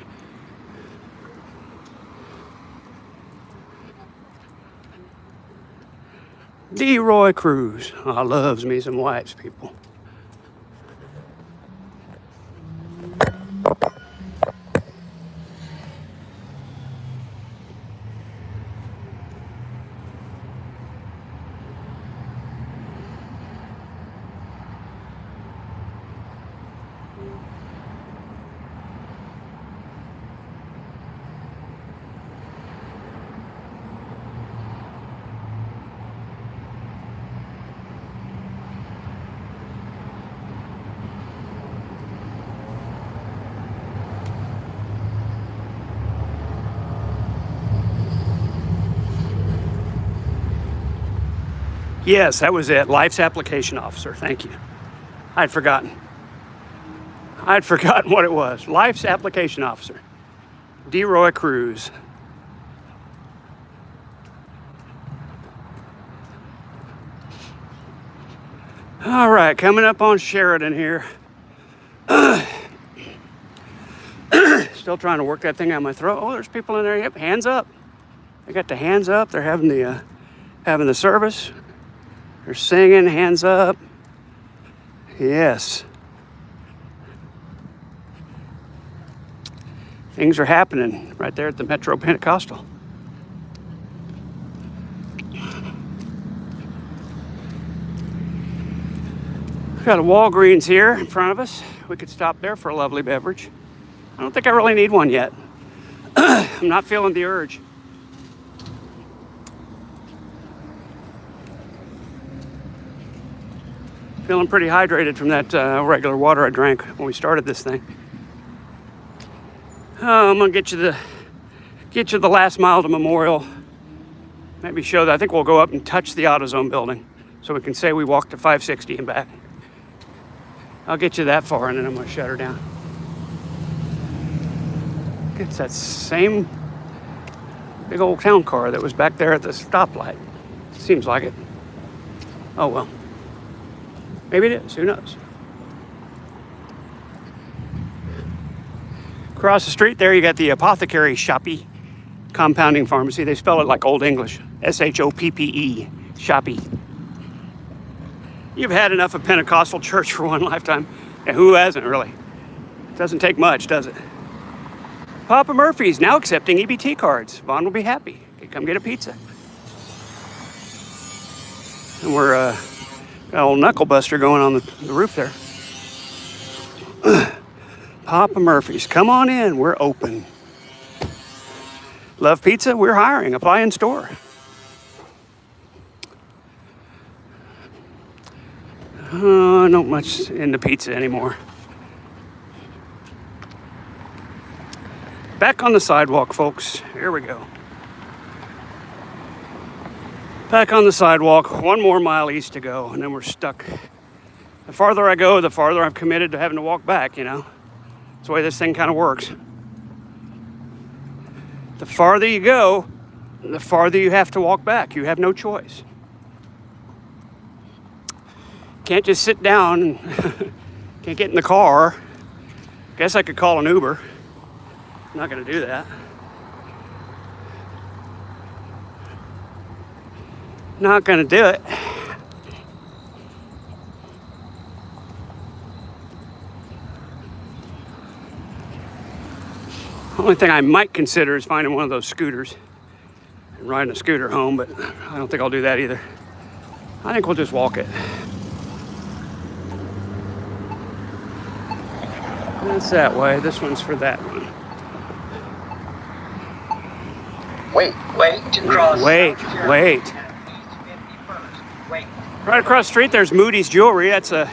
D-Roy Cruz. I loves me some whites people. Yes, that was it. Life's Application Officer. Thank you. I'd forgotten what it was. Life's Application Officer. D-Roy Cruz. All right, coming up on Sheridan here. Still trying to work that thing out of my throat. Oh, there's people in there. Yep, hands up. They got the hands up. They're having the service. They're singing, hands up. Yes. Things are happening right there at the Metro Pentecostal. Got a Walgreens here in front of us. We could stop there for a lovely beverage. I don't think I really need one yet. I'm not feeling the urge. Feeling pretty hydrated from that regular water I drank when we started this thing. I'm gonna get you the last mile to Memorial. Maybe show that. I think we'll go up and touch the AutoZone building so we can say we walked to 560 and back. I'll get you that far and then I'm gonna shut her down. It's that same big old town car that was back there at the stoplight. Seems like it. Oh well. Maybe it is. Who knows? Across the street there, you got the Apothecary Shoppe Compounding Pharmacy. They spell it like Old English. S-H-O-P-P-E. Shoppe. You've had enough of Pentecostal church for one lifetime. And who hasn't, really? It doesn't take much, does it? Papa Murphy's now accepting EBT cards. Vaughn will be happy. Okay, come get a pizza. And we're got a little knuckle buster going on the roof there. Papa Murphy's, come on in. We're open. Love pizza? We're hiring. Apply in store. Not much into pizza anymore. Back on the sidewalk, folks. Here we go. Back on the sidewalk, 1 more mile east to go, and then we're stuck. The farther I go, the farther I'm committed to having to walk back, you know. That's the way this thing kind of works. The farther you go, the farther you have to walk back. You have no choice. Can't just sit down and can't get in the car. Guess I could call an Uber. I'm not going to do that. Not going to do it. Only thing I might consider is finding one of those scooters and riding a scooter home, but I don't think I'll do that either. I think we'll just walk it. That's that way. This one's for that one. Wait to cross. Wait. Right across the street, there's Moody's Jewelry. That's a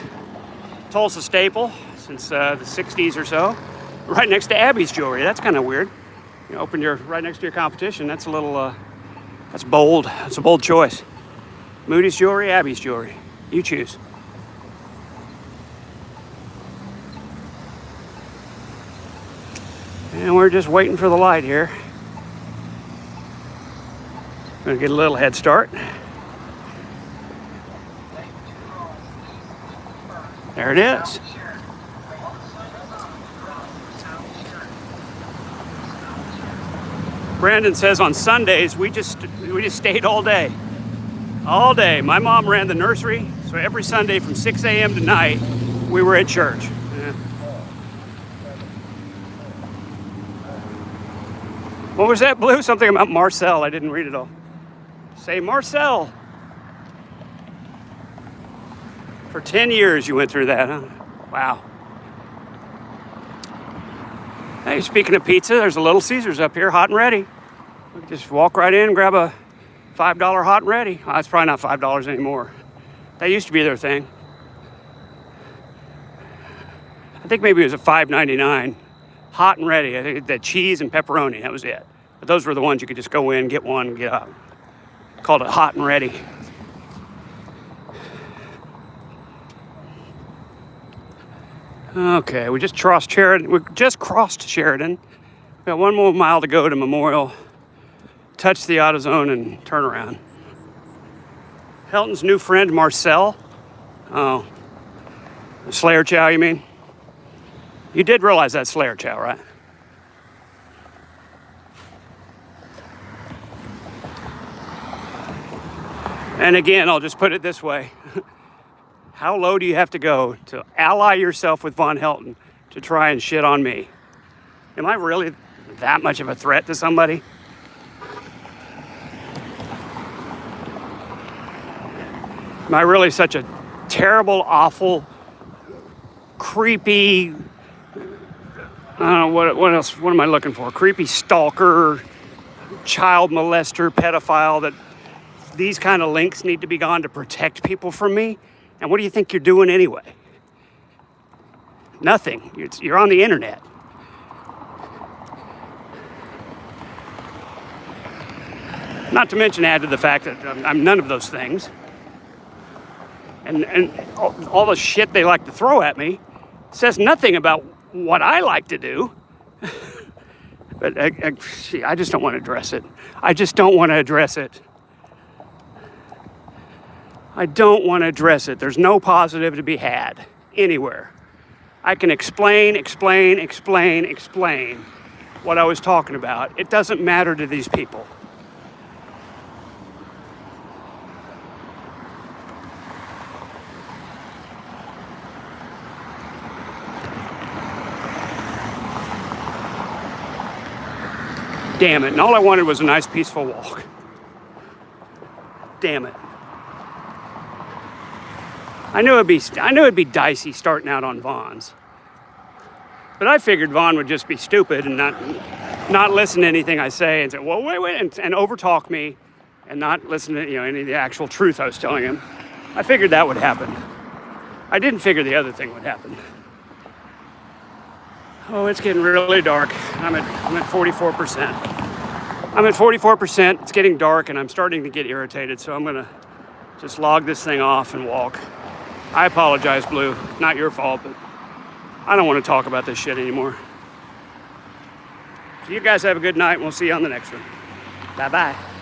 Tulsa staple since the 60s or so. Right next to Abby's Jewelry. That's kind of weird. You open your right next to your competition. That's a little, that's bold. That's a bold choice. Moody's Jewelry, Abby's Jewelry. You choose. And we're just waiting for the light here. Gonna get a little head start. There it is. Brandon says on Sundays we just stayed all day. All day. My mom ran the nursery, so every Sunday from 6 a.m. to night we were at church. Yeah. What was that, Blue? Something about Marcel. I didn't read it all. Say Marcel. For 10 years you went through that, huh? Wow. Hey, speaking of pizza, there's a Little Caesars up here, hot and ready. We can just walk right in and grab a $5 hot and ready. Well, it's probably not $5 anymore. That used to be their thing. I think maybe it was a $5.99. Hot and ready. I think that cheese and pepperoni, that was it. But those were the ones you could just go in, get one, and get out. Called it hot and ready. Okay, we just crossed Sheridan. We just crossed Sheridan. We got 1 more mile to go to Memorial. Touch the AutoZone and turn around. Helton's new friend, Marcel. Oh, Slayer Chow, you mean? You did realize that's Slayer Chow, right? And again, I'll just put it this way. How low do you have to go to ally yourself with Von Helton to try and shit on me? Am I really that much of a threat to somebody? Am I really such a terrible, awful, creepy, I don't know, what else, what am I looking for? Creepy stalker, child molester, pedophile, that these kind of links need to be gone to protect people from me. And what do you think you're doing anyway? Nothing. You're on the internet. Not to mention add to the fact that I'm none of those things. And all the shit they like to throw at me says nothing about what I like to do. But I just don't want to address it. I just don't want to address it. I don't want to address it. There's no positive to be had anywhere. I can explain what I was talking about. It doesn't matter to these people. Damn it. And all I wanted was a nice, peaceful walk. Damn it. I knew it'd be dicey starting out on Vaughn's. But I figured Vaughn would just be stupid and not listen to anything I say and say, well, wait, and overtalk me and not listen to any of the actual truth I was telling him. I figured that would happen. I didn't figure the other thing would happen. Oh, it's getting really dark. I'm at 44%. I'm at 44%. It's getting dark and I'm starting to get irritated, so I'm gonna just log this thing off and walk. I apologize, Blue. Not your fault, but I don't want to talk about this shit anymore. So you guys have a good night and we'll see you on the next one. Bye-bye.